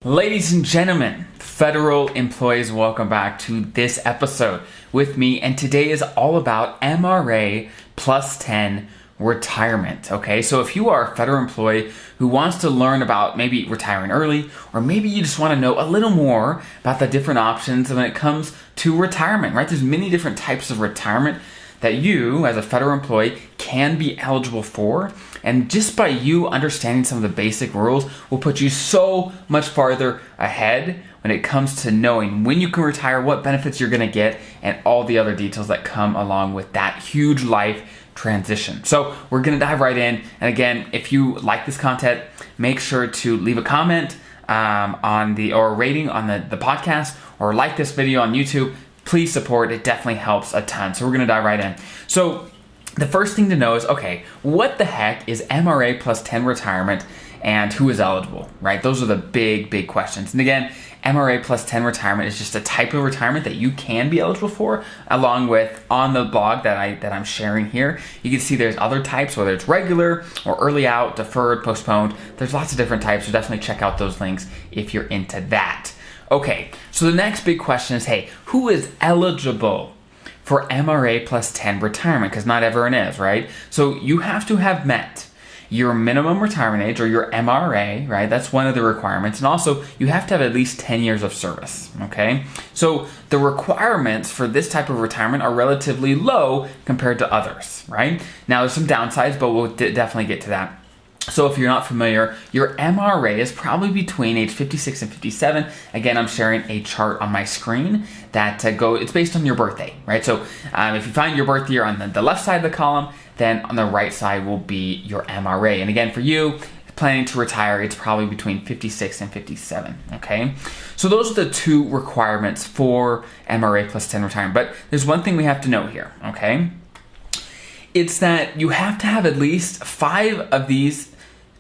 Ladies and gentlemen, federal employees, welcome back to this episode with me, and today is all about MRA plus 10 retirement. Okay, so if you are a federal employee who wants to learn about maybe retiring early, or maybe you just want to know a little more about the different options when it comes to retirement, right? There's many different types of retirement that you as a federal employee can be eligible for, and just by you understanding some of the basic rules will put you so much farther ahead when it comes to knowing when you can retire, what benefits you're going to get, and all the other details that come along with that huge life transition. So we're going to dive right in, and again, if you like this content, make sure to leave a comment or a rating on the podcast, or like this video on YouTube. Please support, it definitely helps a ton. So we're gonna dive right in. So the first thing to know is, okay, what the heck is MRA plus 10 retirement and who is eligible, right? Those are the big questions. And again, MRA plus 10 retirement is just a type of retirement that you can be eligible for, along with on the blog that I'm sharing here. You can see there's other types, whether it's regular or early out, deferred, postponed. There's lots of different types, so definitely check out those links if you're into that. Okay, so the next big question is, hey, who is eligible for MRA plus 10 retirement? Because not everyone is, right? So you have to have met your minimum retirement age, or your MRA, right? That's one of the requirements. And also, you have to have at least 10 years of service, okay? So the requirements for this type of retirement are relatively low compared to others, right? Now, there's some downsides, but we'll definitely get to that. So if you're not familiar, your MRA is probably between age 56 and 57. Again, I'm sharing a chart on my screen that it's based on your birthday, right? So if you find your birth year on the left side of the column, then on the right side will be your MRA. And again, for you, planning to retire, it's probably between 56 and 57, okay? So those are the two requirements for MRA plus 10 retirement. But there's one thing we have to note here, okay? It's that you have to have at least 5 of these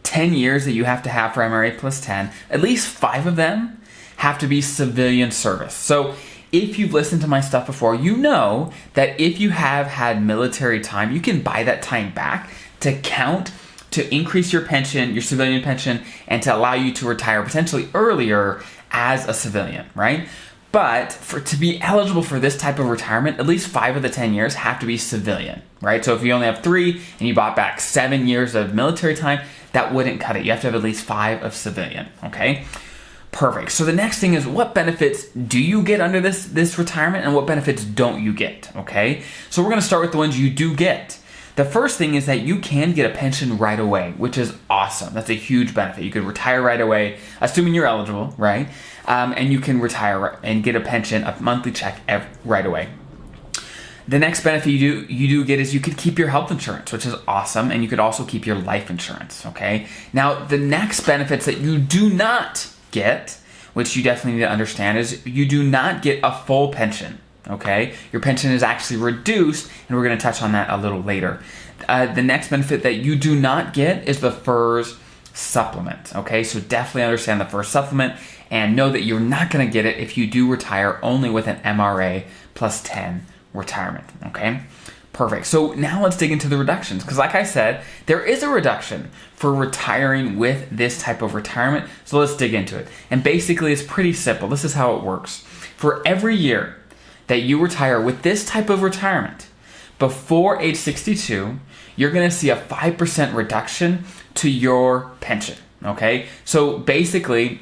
10 years that you have to have for MRA plus 10, at least 5 of them have to be civilian service. So if you've listened to my stuff before, you know that if you have had military time, you can buy that time back to count to increase your pension, your civilian pension, and to allow you to retire potentially earlier as a civilian, right? But to be eligible for this type of retirement, at least 5 of the 10 years have to be civilian, right? So if you only have 3 and you bought back 7 years of military time, that wouldn't cut it. You have to have at least 5 of civilian, okay? Perfect. So the next thing is, what benefits do you get under this retirement, and what benefits don't you get, okay? So we're gonna start with the ones you do get. The first thing is that you can get a pension right away, which is awesome. That's a huge benefit. You could retire right away, assuming you're eligible, right? And you can retire and get a pension, a monthly check right away. The next benefit you do get is you could keep your health insurance, which is awesome, and you could also keep your life insurance, okay? Now, the next benefits that you do not get, which you definitely need to understand, is you do not get a full pension, okay? Your pension is actually reduced, and we're going to touch on that a little later. The next benefit that you do not get is the FERS supplement, okay? So definitely understand the FERS supplement, and know that you're not going to get it if you do retire only with an MRA plus 10 retirement, okay? Perfect. So now let's dig into the reductions, because like I said, there is a reduction for retiring with this type of retirement. So let's dig into it. And basically, it's pretty simple. This is how it works. For every year that you retire with this type of retirement, before age 62, you're going to see a 5% reduction to your pension, okay? So basically,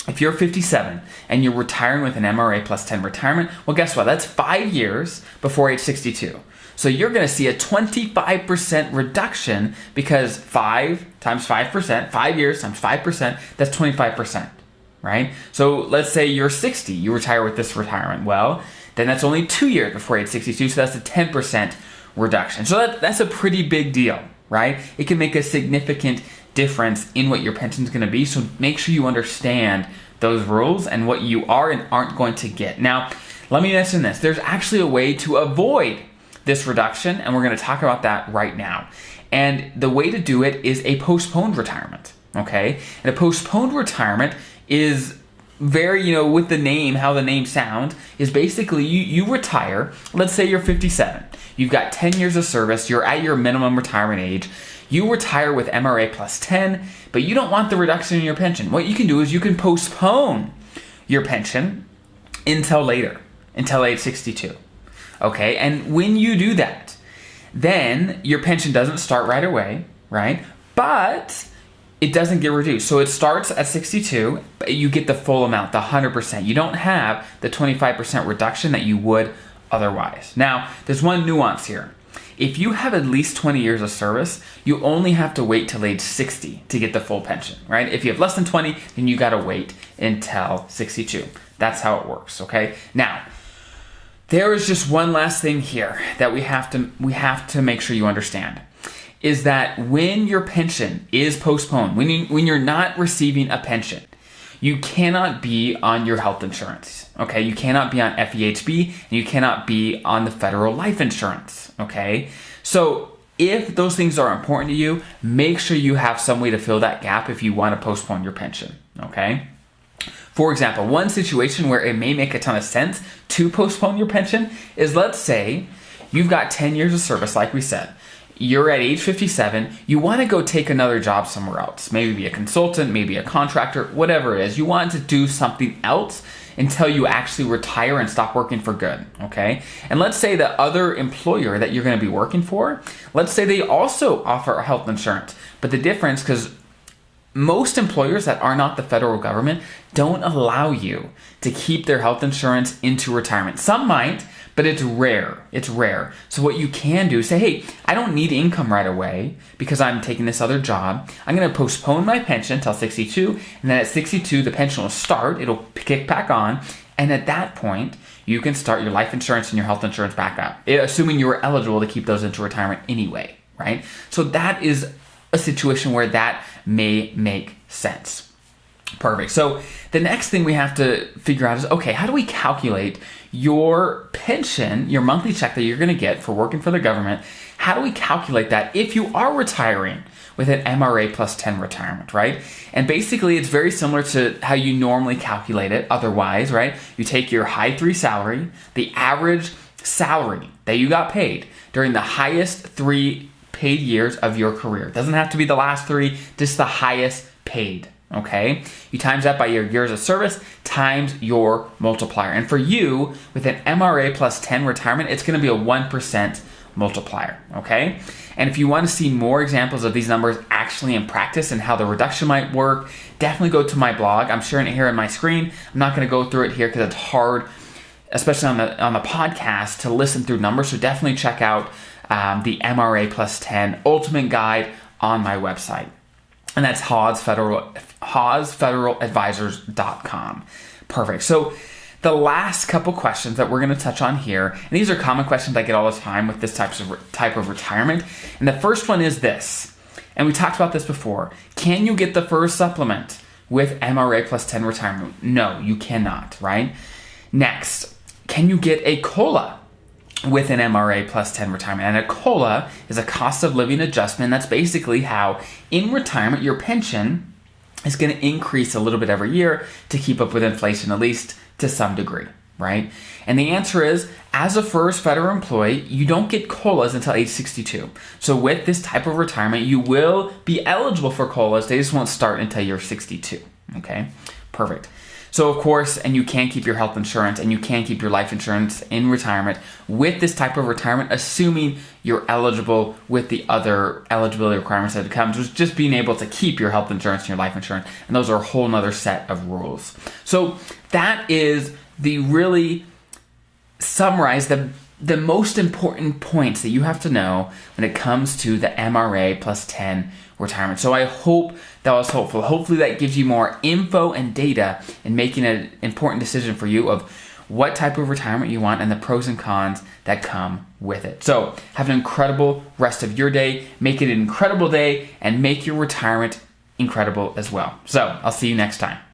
if you're 57 and you're retiring with an MRA plus 10 retirement, well, guess what? That's 5 years before age 62. So you're going to see a 25% reduction, because 5 times 5%, 5 years times 5%, that's 25%, right? So let's say you're 60, you retire with this retirement. Well, then that's only 2 years before age 62, so that's a 10% reduction. So that's a pretty big deal, right? It can make a significant difference in what your pension is going to be. So make sure you understand those rules and what you are and aren't going to get. Now, let me mention this. There's actually a way to avoid this reduction, and we're going to talk about that right now. And the way to do it is a postponed retirement, okay? And a postponed retirement is very, with the name, how the name sounds, is basically you retire. Let's say you're 57. You've got 10 years of service. You're at your minimum retirement age. you retire with MRA plus 10, but you don't want the reduction in your pension. What you can do is you can postpone your pension until later, until age 62. Okay, and when you do that, then your pension doesn't start right away, right? But it doesn't get reduced. So it starts at 62, but you get the full amount, the 100%. You don't have the 25% reduction that you would otherwise. Now, there's one nuance here. If you have at least 20 years of service, you only have to wait till age 60 to get the full pension, right? If you have less than 20, then you gotta wait until 62. That's how it works, okay? Now, there is just one last thing here that we have to make sure you understand, is that when your pension is postponed, when you're not receiving a pension, you cannot be on your health insurance, okay? You cannot be on FEHB, and you cannot be on the federal life insurance, okay? So if those things are important to you, make sure you have some way to fill that gap if you want to postpone your pension, okay? For example, one situation where it may make a ton of sense to postpone your pension is, let's say you've got 10 years of service, like we said. You're at age 57, you want to go take another job somewhere else. Maybe be a consultant, maybe a contractor, whatever it is. You want to do something else until you actually retire and stop working for good, okay? And let's say the other employer that you're going to be working for, let's say they also offer health insurance. But the difference, because most employers that are not the federal government don't allow you to keep their health insurance into retirement. Some might, but it's rare. It's rare. So what you can do is say, hey, I don't need income right away because I'm taking this other job. I'm going to postpone my pension until 62, and then at 62, the pension will start. It'll kick back on, and at that point, you can start your life insurance and your health insurance back up, assuming you were eligible to keep those into retirement anyway, right? So that is a situation where that may make sense. Perfect. So the next thing we have to figure out is, okay, how do we calculate your pension, your monthly check that you're going to get for working for the government? How do we calculate that if you are retiring with an MRA plus 10 retirement, right? And basically it's very similar to how you normally calculate it otherwise, right? You take your high 3 salary, the average salary that you got paid during the highest 3 paid years of your career. It doesn't have to be the last 3, just the highest paid, okay? You times that by your years of service times your multiplier. And for you, with an MRA plus 10 retirement, it's gonna be a 1% multiplier, okay? And if you wanna see more examples of these numbers actually in practice and how the reduction might work, definitely go to my blog. I'm sharing it here on my screen. I'm not gonna go through it here because it's hard, especially on the podcast, to listen through numbers. So definitely check out the MRA plus 10 ultimate guide on my website. And that's hawsfederaladvisors.com. Perfect. So the last couple questions that we're going to touch on here, and these are common questions I get all the time with this type of retirement. And the first one is this, and we talked about this before. Can you get the first supplement with MRA plus 10 retirement? No, you cannot, right? Next, can you get a COLA with an MRA plus 10 retirement? And a COLA is a cost of living adjustment. That's basically how in retirement your pension is going to increase a little bit every year to keep up with inflation, at least to some degree, right? And the answer is, as a first federal employee, you don't get COLAs until age 62. So with this type of retirement, you will be eligible for COLAs. They just won't start until you're 62, okay? Perfect. So of course, and you can keep your health insurance and you can keep your life insurance in retirement with this type of retirement, assuming you're eligible with the other eligibility requirements that comes with just being able to keep your health insurance and your life insurance. And those are a whole nother set of rules. So that is the really summarize the most important points that you have to know when it comes to the MRA plus 10 retirement. So I hope that was helpful. Hopefully that gives you more info and data in making an important decision for you of what type of retirement you want and the pros and cons that come with it. So have an incredible rest of your day. Make it an incredible day and make your retirement incredible as well. So I'll see you next time.